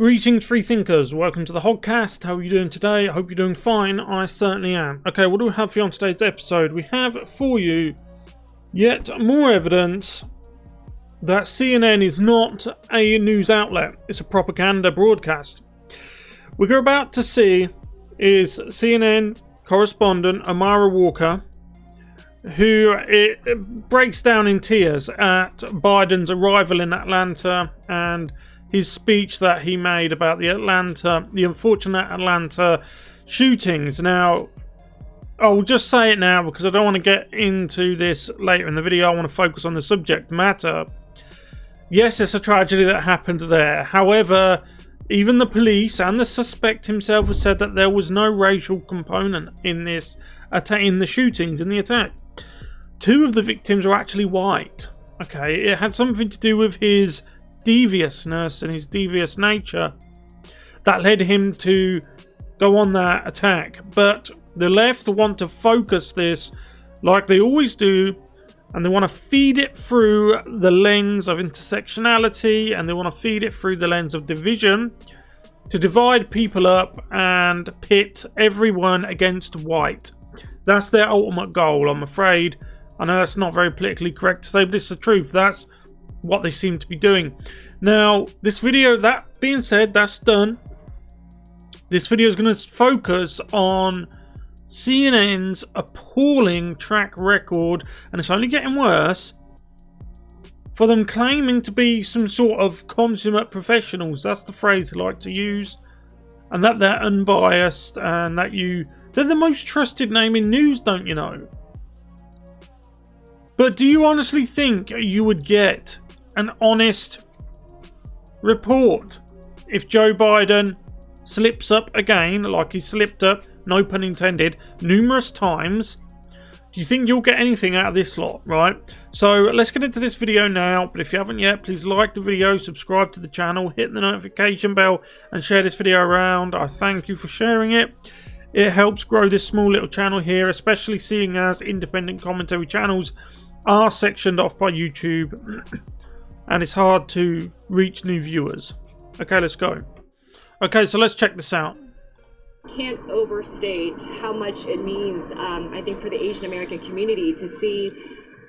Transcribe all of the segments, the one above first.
Greetings, free thinkers. Welcome to the Hoggcast. How are you doing today? I hope you're doing fine. I certainly am. Okay, what do we have for you on today's episode? We have for you yet more evidence that CNN is not a news outlet. It's a propaganda broadcast. What we're about to see is CNN correspondent Amara Walker, who breaks down in tears at Biden's arrival in Atlanta and his speech that he made about the unfortunate Atlanta shootings. Now, I'll just say it now because I don't want to get into this later in the video. I want to focus on the subject matter. Yes, it's a tragedy that happened there. However, even the police and the suspect himself have said that there was no racial component in this attack, in the shootings, in the attack. Two of the victims were actually white. Okay, it had something to do with his deviousness and his devious nature that led him to go on that attack. But the left want to focus this like they always do, and they want to feed it through the lens of intersectionality, and they want to feed it through the lens of division to divide people up and pit everyone against white. That's their ultimate goal, I'm afraid. I know that's not very politically correct to say, but it's the truth. That's what they seem to be doing. Now, this video, that being said, that's done. This video is going to focus on CNN's appalling track record, and it's only getting worse, for them claiming to be some sort of consummate professionals. That's the phrase they like to use. And that they're unbiased, and that they're the most trusted name in news, don't you know? But do you honestly think you would get an honest report if Joe Biden slips up again, like he slipped up, no pun intended, numerous times? Do you think you'll get anything out of this lot, right? So let's get into this video now. But if you haven't yet, please like the video, subscribe to the channel, hit the notification bell, and share this video around. I thank you for sharing it. It helps grow this small little channel here, especially seeing as independent commentary channels are sectioned off by YouTube and it's hard to reach new viewers. Okay, let's go. Okay, so let's check this out. Can't overstate how much it means, I think, for the Asian American community to see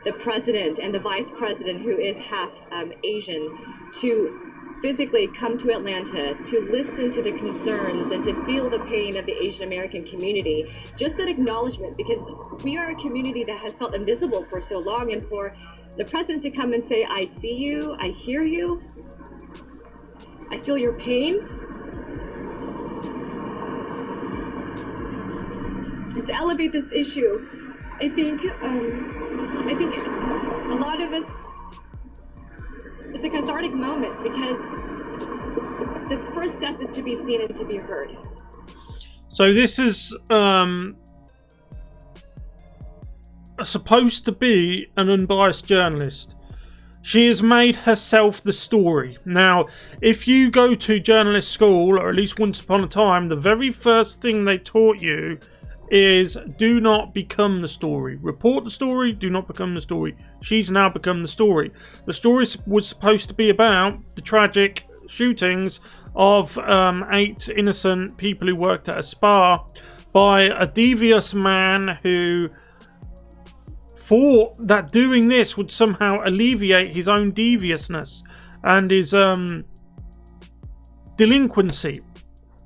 the president and the vice president, who is half Asian, to physically come to Atlanta to listen to the concerns and to feel the pain of the Asian American community. Just that acknowledgement, because we are a community that has felt invisible for so long, and for the president to come and say, I see you, I hear you, I feel your pain. And to elevate this issue, I think a lot of us, it's a cathartic moment, because this first step is to be seen and to be heard. So this is supposed to be an unbiased journalist. She has made herself the story. Now, if you go to journalist school, or at least once upon a time, the very first thing they taught you is do not become the story. Report the story, do not become the story. She's now become the story. The story was supposed to be about the tragic shootings of 8 innocent people who worked at a spa by a devious man who thought that doing this would somehow alleviate his own deviousness and his delinquency.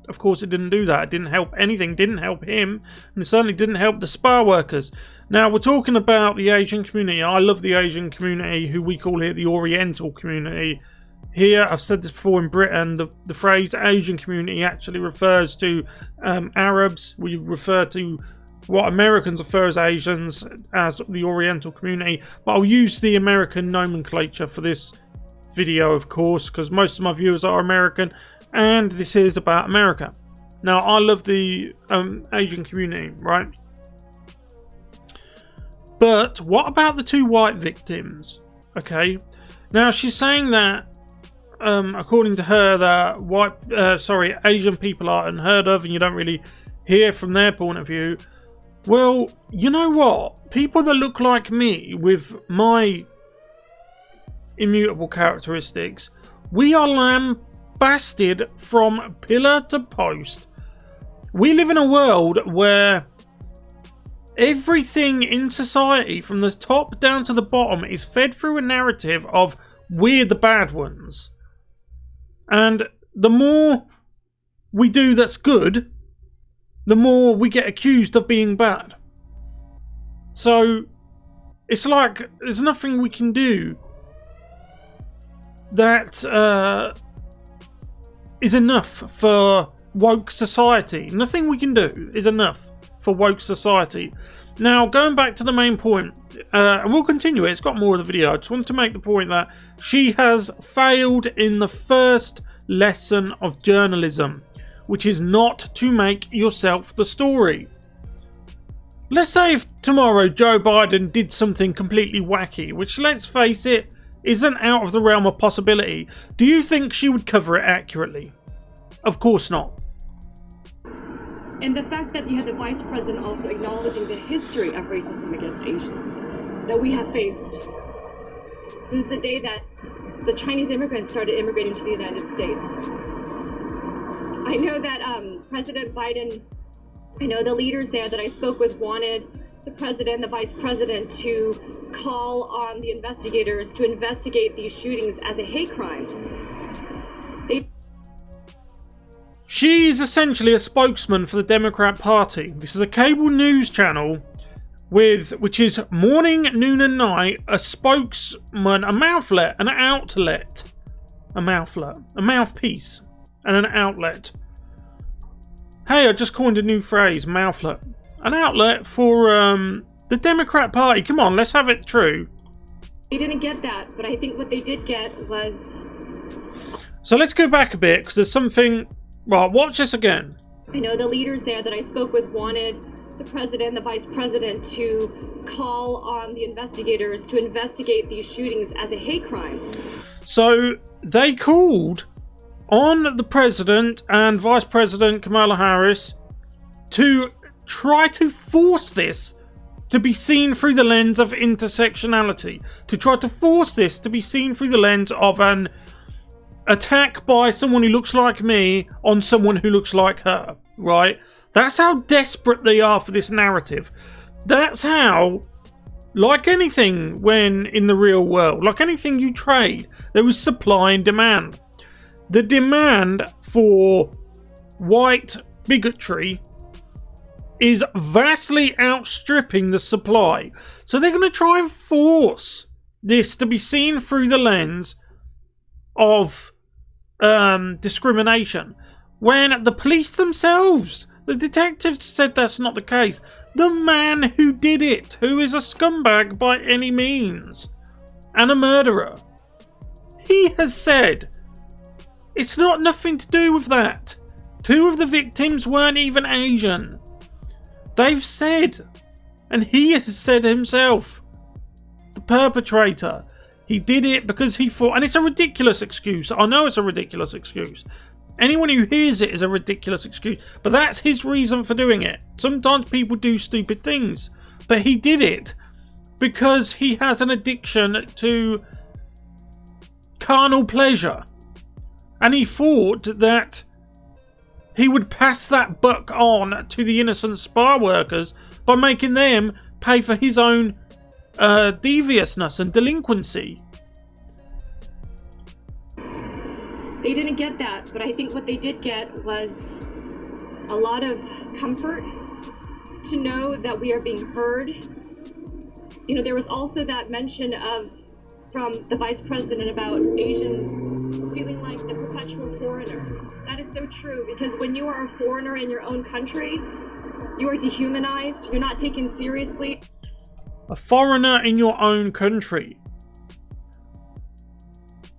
Of course, it didn't do that. It didn't help anything. It didn't help him, and it certainly didn't help the spa workers. Now, we're talking about the Asian community. I love the Asian community, who we call here the Oriental community. Here, I've said this before, in Britain, the phrase Asian community actually refers to Arabs. We refer to what Americans refer as Asians as the Oriental community. But I'll use the American nomenclature for this video, of course, because most of my viewers are American. And this is about America. Now, I love the Asian community, right? But what about the 2 white victims? Okay. Now, she's saying that, according to her, that Asian people are unheard of, and you don't really hear from their point of view. Well, you know what? People that look like me, with my immutable characteristics, we are lamb lambasted from pillar to post. We live in a world where everything in society, from the top down to the bottom, is fed through a narrative of we're the bad ones. And the more we do that's good, the more we get accused of being bad. So it's like there's nothing we can do that is enough for woke society. Nothing we can do is enough for woke society. Now, going back to the main point, and we'll continue it, it's got more of the video. I just want to make the point that she has failed in the first lesson of journalism, which is not to make yourself the story. Let's say if tomorrow Joe Biden did something completely wacky, which, let's face it, isn't out of the realm of possibility. Do you think she would cover it accurately? Of course not. And the fact that you had the vice president also acknowledging the history of racism against Asians that we have faced since the day that the Chinese immigrants started immigrating to the United States. I know that President Biden, I know the leaders there that I spoke with wanted the president and the vice president to call on the investigators to investigate these shootings as a hate crime. She's essentially a spokesman for the Democrat Party. This is a cable news channel which is morning, noon and night, a spokesman, a mouthlet, an outlet, a mouthpiece and an outlet. Hey, I just coined a new phrase, mouthlet. An outlet for the Democrat Party. Come on, let's have it true. They didn't get that, but I think what they did get was... So let's go back a bit, because there's something... Right, watch this again. I know the leaders there that I spoke with wanted the president and the vice president to call on the investigators to investigate these shootings as a hate crime. So they called on the president and vice president Kamala Harris to try to force this to be seen through the lens of intersectionality, to try to force this to be seen through the lens of an attack by someone who looks like me on someone who looks like her, right? That's how desperate they are for this narrative. That's how, like anything when in the real world, like anything you trade, there is supply and demand. The demand for white bigotry is vastly outstripping the supply. So they're going to try and force this to be seen through the lens of discrimination, when the police themselves, the detectives, said that's not the case. The man who did it, who is a scumbag by any means and a murderer, he has said it's not nothing to do with that. Two of the victims weren't even Asian. They've said, and he has said himself, the perpetrator, he did it because he thought, and it's a ridiculous excuse. I know it's a ridiculous excuse. Anyone who hears it is a ridiculous excuse, but that's his reason for doing it. Sometimes people do stupid things, but he did it because he has an addiction to carnal pleasure, and he thought that he would pass that buck on to the innocent spa workers by making them pay for his own deviousness and delinquency. They didn't get that, but I think what they did get was a lot of comfort to know that we are being heard. You know, there was also that mention from the vice president about Asians feeling like the perpetual foreigner. That is so true, because when you are a foreigner in your own country, you are dehumanized, you're not taken seriously. A foreigner in your own country.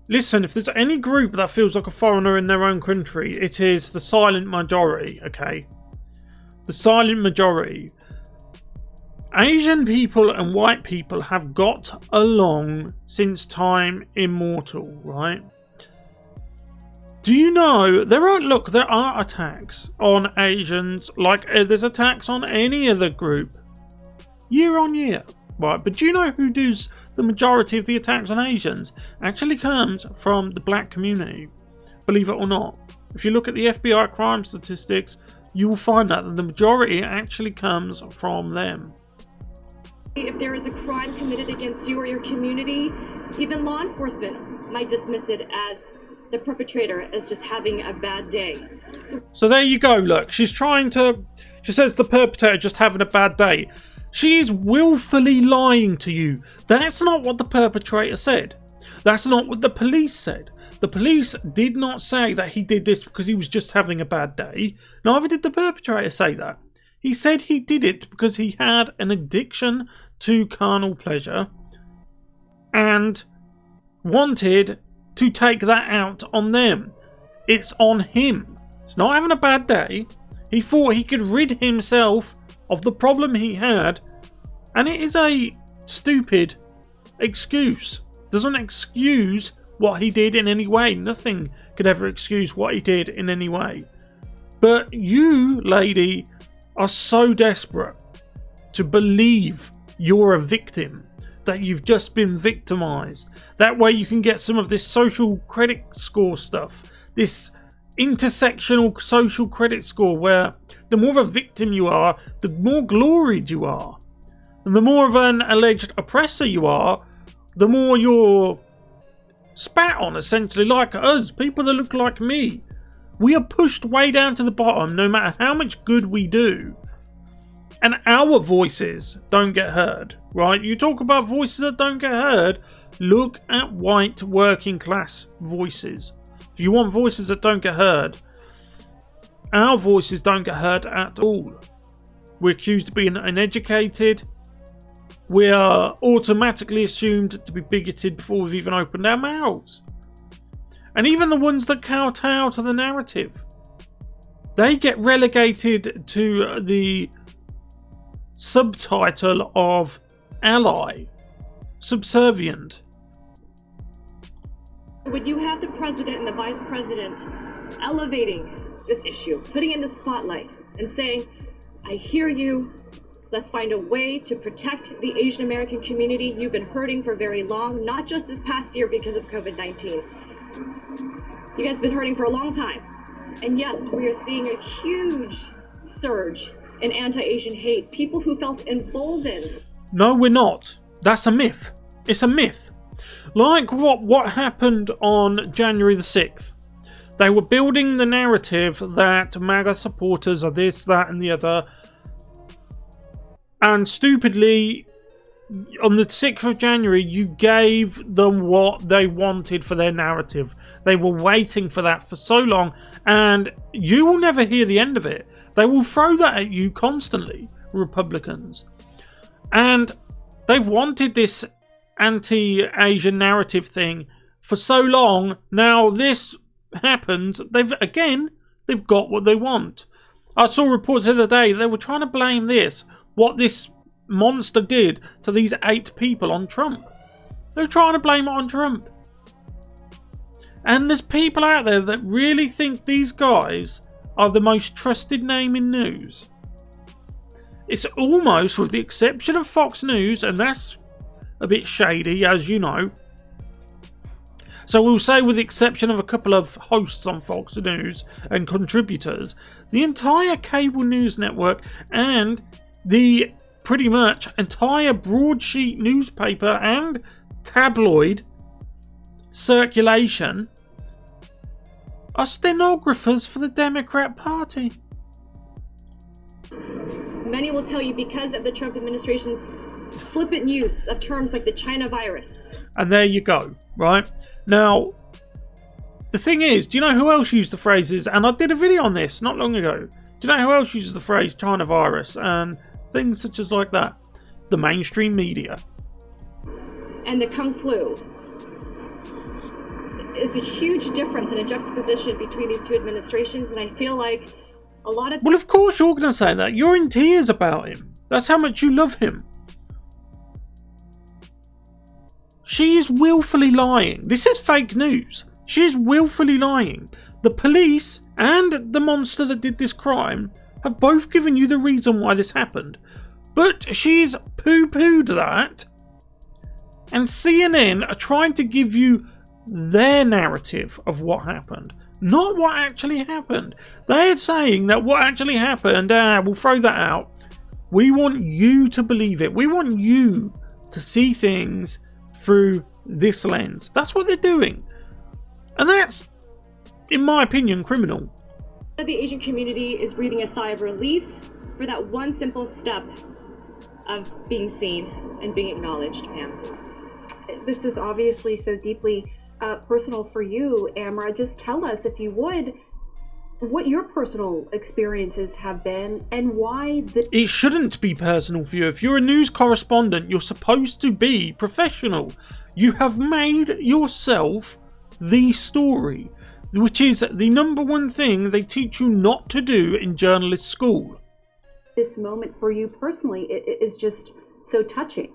Listen, if there's any group that feels like a foreigner in their own country, it is the silent majority, okay? The silent majority. Asian people and white people have got along since time immortal, right? Do you know, there are attacks on Asians, like there's attacks on any other group, year on year. Right, but do you know who does the majority of the attacks on Asians? Actually comes from the black community. believe it or not. If you look at the FBI crime statistics, you will find that the majority actually comes from them. If there is a crime committed against you or your community, even law enforcement might dismiss it as the perpetrator as just having a bad day. So there you go, look, she says the perpetrator just having a bad day. She is willfully lying to you. That's not what the perpetrator said. That's not what the police said. The police did not say that he did this because he was just having a bad day. Neither did the perpetrator say that. He said he did it because he had an addiction to carnal pleasure and wanted to take that out on them. It's on him. It's not having a bad day. He thought he could rid himself of the problem he had, and it is a stupid excuse. Doesn't excuse what he did in any way. Nothing could ever excuse what he did in any way. But you, lady, are so desperate to believe you're a victim, that you've just been victimized. That way you can get some of this social credit score stuff, this intersectional social credit score, where the more of a victim you are, the more gloried you are. And the more of an alleged oppressor you are, the more you're spat on, essentially, like us, people that look like me. We are pushed way down to the bottom no matter how much good we do. And our voices don't get heard, right? You talk about voices that don't get heard, look at white working class voices. If you want voices that don't get heard, our voices don't get heard at all. We're accused of being uneducated. We are automatically assumed to be bigoted before we've even opened our mouths. And even the ones that kowtow to the narrative, they get relegated to the subtitle of ally, subservient. When you have the president and the vice president elevating this issue, putting it in the spotlight and saying, I hear you, let's find a way to protect the Asian American community. You've been hurting for very long, not just this past year because of COVID-19. You guys have been hurting for a long time. And yes, we are seeing a huge surge in anti-Asian hate. People who felt emboldened. No, we're not. That's a myth. It's a myth. Like what happened on January the 6th. They were building the narrative that MAGA supporters are this, that and the other. And stupidly, on the 6th of January, you gave them what they wanted for their narrative. They were waiting for that for so long, and you will never hear the end of it. They will throw that at you constantly, Republicans. And they've wanted this anti-Asian narrative thing for so long. Now this happens, they've got what they want. I saw reports the other day, they were trying to blame what this monster did to these 8 people on Trump. They're trying to blame it on Trump. And there's people out there that really think these guys are the most trusted name in news. It's almost, with the exception of Fox News, and that's a bit shady, as you know. So we'll say with the exception of a couple of hosts on Fox News and contributors, the entire cable news network and the pretty much entire broadsheet newspaper and tabloid circulation are stenographers for the Democrat Party. Many will tell you because of the Trump administration's flippant use of terms like the China virus. And there you go, right? Now, the thing is, do you know who else used the phrases? And I did a video on this not long ago. Do you know who else uses the phrase China virus and things such as like that? The mainstream media. And the Kung Flu is a huge difference and a juxtaposition between these two administrations, and I feel like a lot of... Well, of course you're going to say that. You're in tears about him. That's how much you love him. She is willfully lying. This is fake news. She is willfully lying. The police and the monster that did this crime have both given you the reason why this happened. But she's poo-pooed that. And CNN are trying to give you their narrative of what happened, not what actually happened. They're saying that what actually happened, we'll throw that out. We want you to believe it. We want you to see things through this lens. That's what they're doing. And that's, in my opinion, criminal. The Asian community is breathing a sigh of relief for that one simple step of being seen and being acknowledged, Pam. This is obviously so deeply personal for you, Amara. Just tell us, if you would, what your personal experiences have been and why It shouldn't be personal for you. If you're a news correspondent, you're supposed to be professional. You have made yourself the story, which is the number one thing they teach you not to do in journalist school. This moment for you personally is just so touching.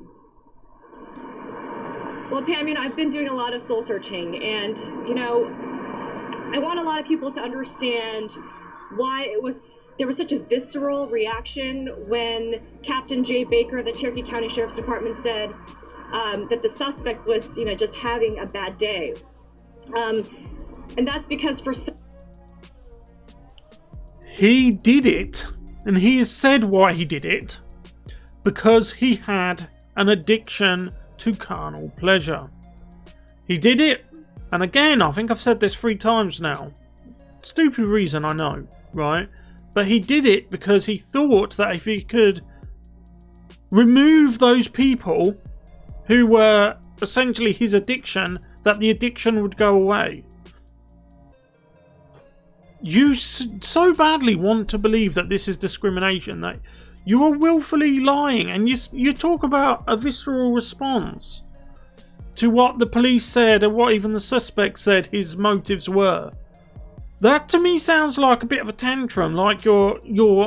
Well, Pam, I've been doing a lot of soul searching, and, I want a lot of people to understand why there was such a visceral reaction when Captain Jay Baker of the Cherokee County Sheriff's Department said that the suspect was, just having a bad day. And that's because he did it, and he has said why he did it, because he had an addiction to carnal pleasure. He did it, and again, I think I've said this 3 times now. Stupid reason, I know, right? But he did it because he thought that if he could remove those people who were essentially his addiction, that the addiction would go away. You so badly want to believe that this is discrimination, that you are willfully lying, and you talk about a visceral response to what the police said and what even the suspect said his motives were. That to me sounds like a bit of a tantrum, like you're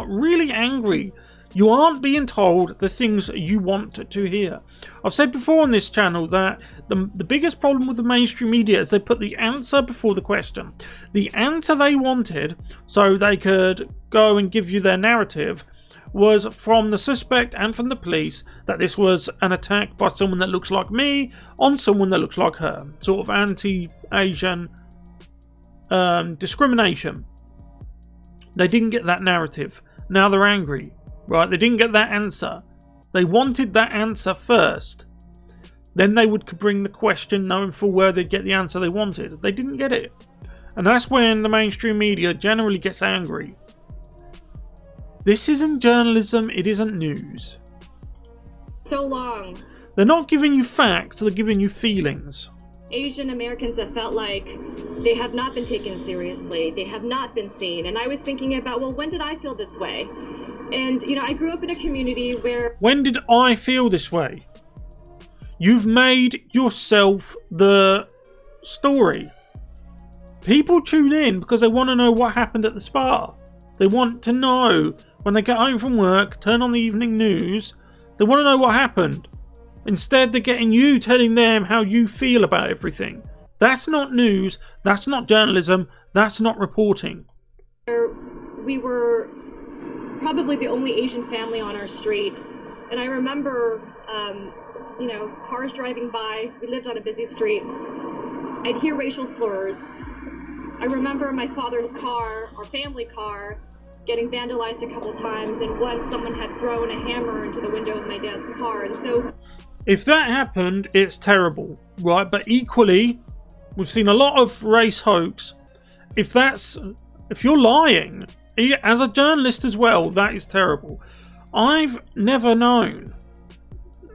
really angry. You aren't being told the things you want to hear. I've said before on this channel that the biggest problem with the mainstream media is they put the answer before the question. The answer they wanted, so they could go and give you their narrative, was from the suspect and from the police that this was an attack by someone that looks like me on someone that looks like her. Sort of anti-Asian discrimination. They didn't get that narrative. Now they're angry. Right, they didn't get that answer. They wanted that answer first. Then they would bring the question knowing full well they'd get the answer they wanted. They didn't get it. And that's when the mainstream media generally gets angry. This isn't journalism, it isn't news. So long. They're not giving you facts, they're giving you feelings. Asian Americans have felt like they have not been taken seriously. They have not been seen. And I was thinking about, well, when did I feel this way? And, I grew up in a community where... When did I feel this way? You've made yourself the story. People tune in because they want to know what happened at the spa. They want to know when they get home from work, turn on the evening news, they want to know what happened. Instead, they're getting you telling them how you feel about everything. That's not news, that's not journalism, that's not reporting. We were probably the only Asian family on our street. And I remember, cars driving by. We lived on a busy street. I'd hear racial slurs. I remember my father's car, our family car, getting vandalized a couple times. And once someone had thrown a hammer into the window of my dad's car. And so... If that happened, it's terrible, right? But equally, we've seen a lot of race hoax. If you're lying... As a journalist as well, that is terrible. I've never known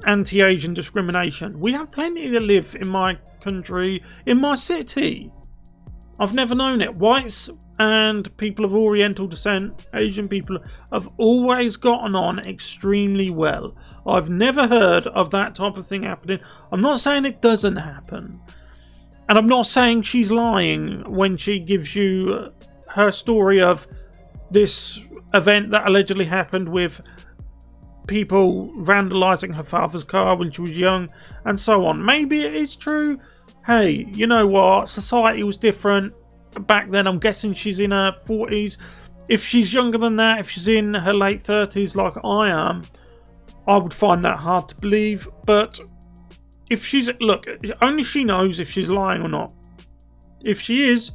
anti-Asian discrimination. We have plenty that live in my country, in my city. I've never known it. Whites and people of Oriental descent, Asian people, have always gotten on extremely well. I've never heard of that type of thing happening. I'm not saying it doesn't happen. And I'm not saying she's lying when she gives you her story of this event that allegedly happened with people vandalising her father's car when she was young and so on. Maybe it is true. Hey, you know what? Society was different back then. I'm guessing she's in her 40s. If she's younger than that, if she's in her late 30s like I am, I would find that hard to believe. But if she's... Look, only she knows if she's lying or not. If she is,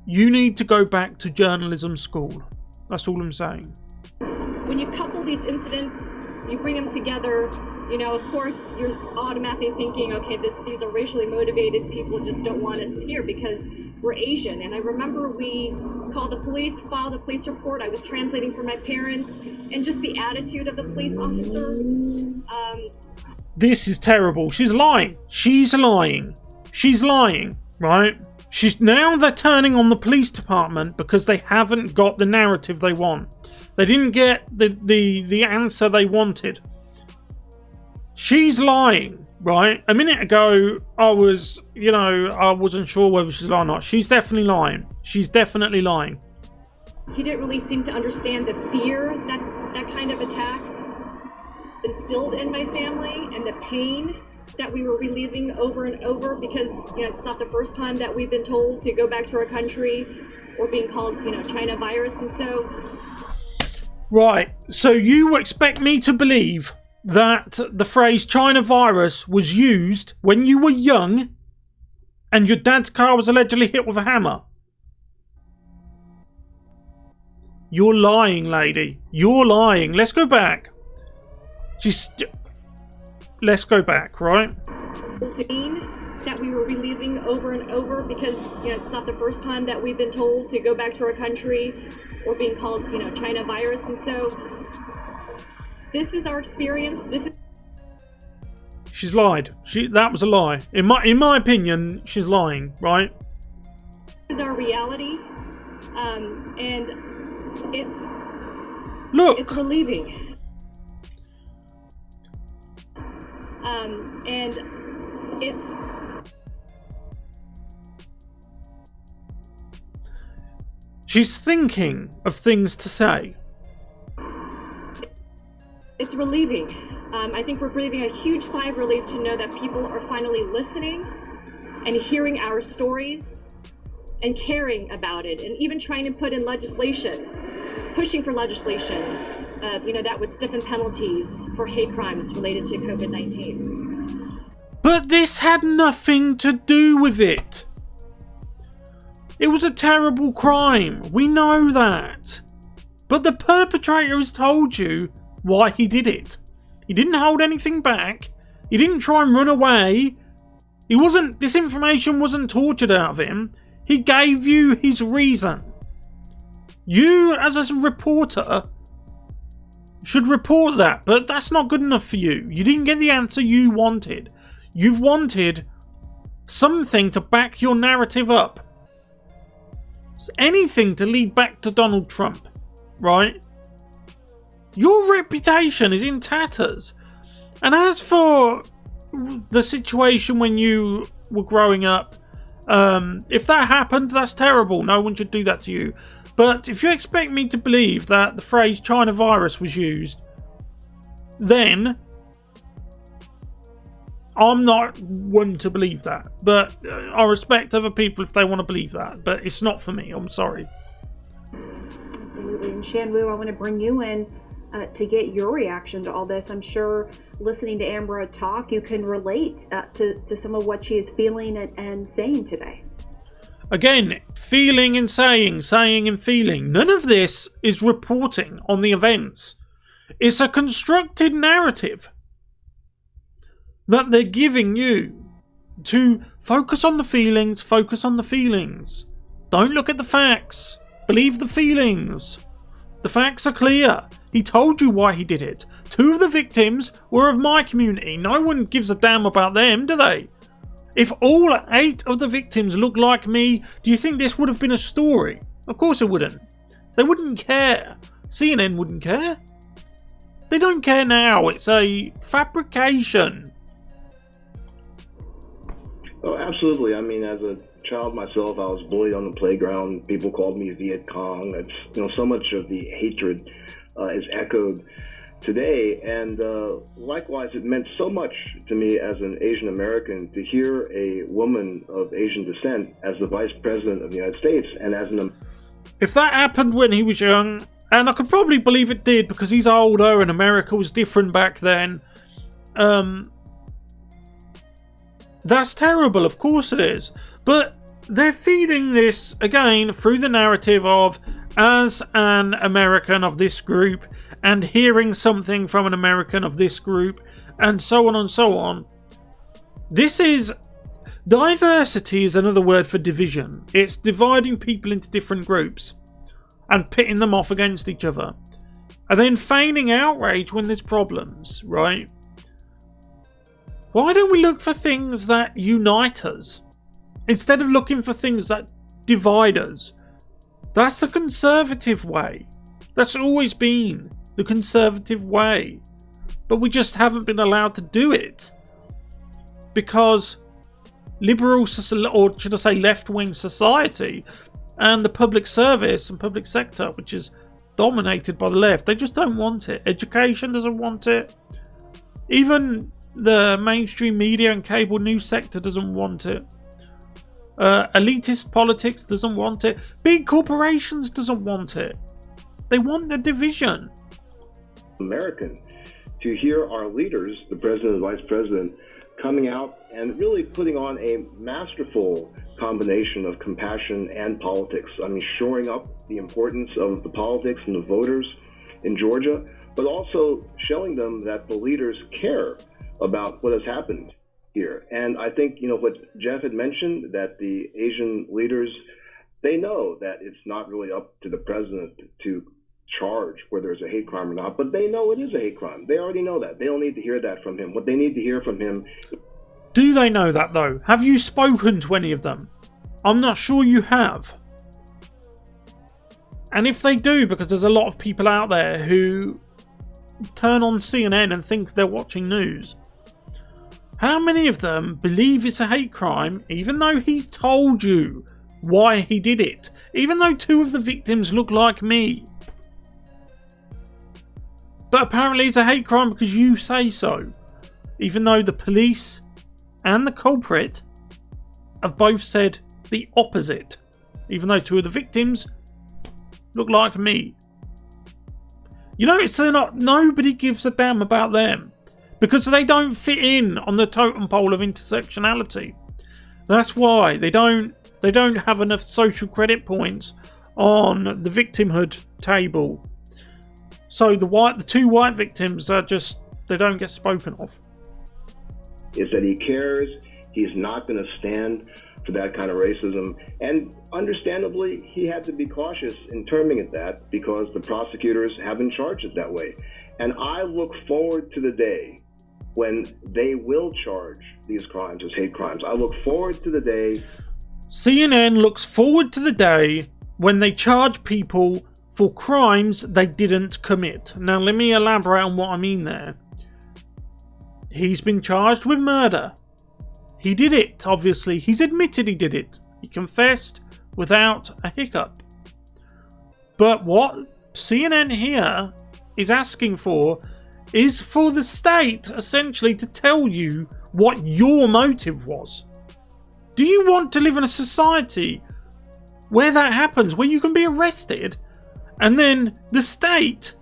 you need to go back to journalism school. That's all I'm saying. When you couple these incidents, you bring them together, you know, of course, you're automatically thinking, okay, these are racially motivated. People just don't want us here because we're Asian. And I remember we called the police, filed a police report. I was translating for my parents, and just the attitude of the police officer. This is terrible. She's lying. She's lying. She's lying, right? Now they're turning on the police department because they haven't got the narrative they want. They didn't get the answer they wanted. She's lying, right? A minute ago, I wasn't sure whether she's lying or not. She's definitely lying. She's definitely lying. He didn't really seem to understand the fear that kind of attack instilled in my family, and the pain that we were reliving over and over, because it's not the first time that we've been told to go back to our country or being called China virus. And so right, so you expect me to believe that the phrase China virus was used when you were young and your dad's car was allegedly hit with a hammer? You're lying, lady. You're lying. Let's go back. Let's go back, right? That we were reliving over and over, because it's not the first time that we've been told to go back to our country or being called China virus. And so this is our experience. She's lied. That was a lie. In my opinion, she's lying, right? This is our reality, and it's relieving. And it's... She's thinking of things to say. It's relieving. I think we're breathing a huge sigh of relief to know that people are finally listening and hearing our stories and caring about it, and even trying to put in legislation, pushing for legislation, that would stiffen penalties for hate crimes related to COVID-19. But this had nothing to do with it. It was a terrible crime. We know that. But the perpetrator has told you why he did it. He didn't hold anything back. He didn't try and run away. This information wasn't tortured out of him. He gave you his reason. You, as a reporter, should report that, but that's not good enough for you. You didn't get the answer you wanted. You've wanted something to back your narrative up. Anything to lead back to Donald Trump, right? Your reputation is in tatters. And as for the situation when you were growing up, if that happened, that's terrible. No one should do that to you. But if you expect me to believe that the phrase China virus was used, then I'm not one to believe that. But I respect other people if they want to believe that. But it's not for me. I'm sorry. Absolutely. And Shanwu, I want to bring you in to get your reaction to all this. I'm sure listening to Amara talk, you can relate to some of what she is feeling and saying today. Again, feeling and saying and feeling. None of this is reporting on the events. It's a constructed narrative that they're giving you to focus on the feelings, Don't look at the facts. Believe the feelings. The facts are clear. He told you why he did it. 2 of the victims were of my community. No one gives a damn about them, do they? If all 8 of the victims looked like me, do you think this would have been a story? Of course it wouldn't. They wouldn't care. CNN wouldn't care. They don't care now. It's a fabrication. Oh, absolutely. I mean, as a child myself, I was bullied on the playground. People called me Viet Cong. It's, so much of the hatred is echoed today, and likewise, it meant so much to me as an Asian American to hear a woman of Asian descent as the Vice President of the United States, and as an... If that happened when he was young, and I could probably believe it did because he's older and America was different back then, That's terrible, of course it is. But they're feeding this, again, through the narrative of, as an American of this group, and hearing something from an American of this group, and so on and so on. This is... Diversity is another word for division. It's dividing people into different groups and pitting them off against each other. And then feigning outrage when there's problems, right? Why don't we look for things that unite us instead of looking for things that divide us? That's the conservative way. That's always been the conservative way. But we just haven't been allowed to do it. Because liberal, or should I say left-wing society, and the public service and public sector, which is dominated by the left, they just don't want it. Education doesn't want it. Even the mainstream media and cable news sector doesn't want it. Elitist politics doesn't want it. Big corporations doesn't want it. They want the division. American to hear our leaders, the president and vice president, coming out and really putting on a masterful combination of compassion and politics. I mean, shoring up the importance of the politics and the voters in Georgia, but also showing them that the leaders care about what has happened here. And I think, what Jeff had mentioned, that the Asian leaders, they know that it's not really up to the president to charge whether it's a hate crime or not, but they know it is a hate crime. They already know that. They don't need to hear that from him. What they need to hear from him... Do they know that, though? Have you spoken to any of them? I'm not sure you have. And if they do, because there's a lot of people out there who turn on CNN and think they're watching news, how many of them believe it's a hate crime, even though he's told you why he did it? Even though 2 of the victims look like me. But apparently it's a hate crime because you say so. Even though the police and the culprit have both said the opposite. Even though 2 of the victims look like me. You notice nobody gives a damn about them. Because they don't fit in on the totem pole of intersectionality. That's why they don't have enough social credit points on the victimhood table. So the 2 white victims are just, they don't get spoken of. Is that he cares. He's not going to stand for that kind of racism. And understandably, he had to be cautious in terming it that because the prosecutors haven't charged it that way. And I look forward to the day when they will charge these crimes as hate crimes. I look forward to the day... CNN looks forward to the day when they charge people for crimes they didn't commit. Now, let me elaborate on what I mean there. He's been charged with murder. He did it, obviously. He's admitted he did it. He confessed without a hiccup. But what CNN here is asking for is for the state, essentially, to tell you what your motive was. Do you want to live in a society where that happens, where you can be arrested, and then the state,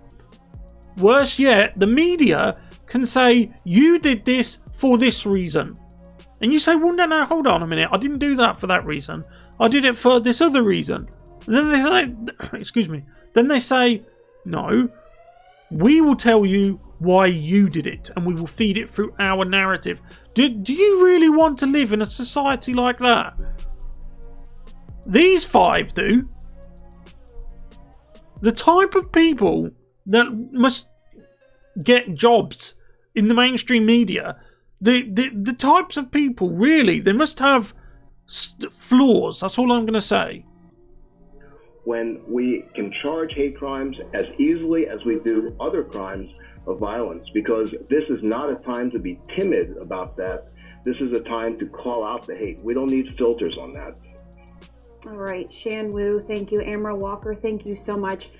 worse yet, the media, can say, you did this for this reason. And you say, well, no, hold on a minute. I didn't do that for that reason. I did it for this other reason. And then they say, excuse me. Then they say, no, we will tell you why you did it. And we will feed it through our narrative. Do you really want to live in a society like that? These 5 do. The type of people that must get jobs in the mainstream media, the types of people, really, they must have flaws. That's all I'm going to say. When we can charge hate crimes as easily as we do other crimes of violence, because this is not a time to be timid about that. This is a time to call out the hate. We don't need filters on that. All right, Shan Wu, thank you. Amara Walker, thank you so much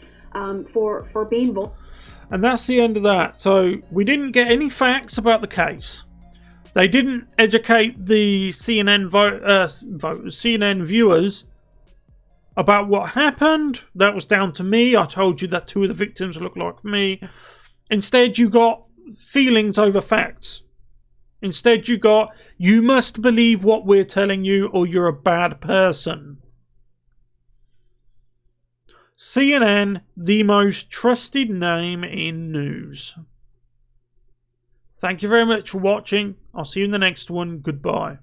for being vulnerable. And that's the end of that. So we didn't get any facts about the case. They didn't educate the CNN CNN viewers about what happened. That was down to me. I told you that 2 of the victims look like me. Instead, you got feelings over facts. Instead, you got, you must believe what we're telling you or you're a bad person. CNN, the most trusted name in news. Thank you very much for watching. I'll see you in the next one. Goodbye.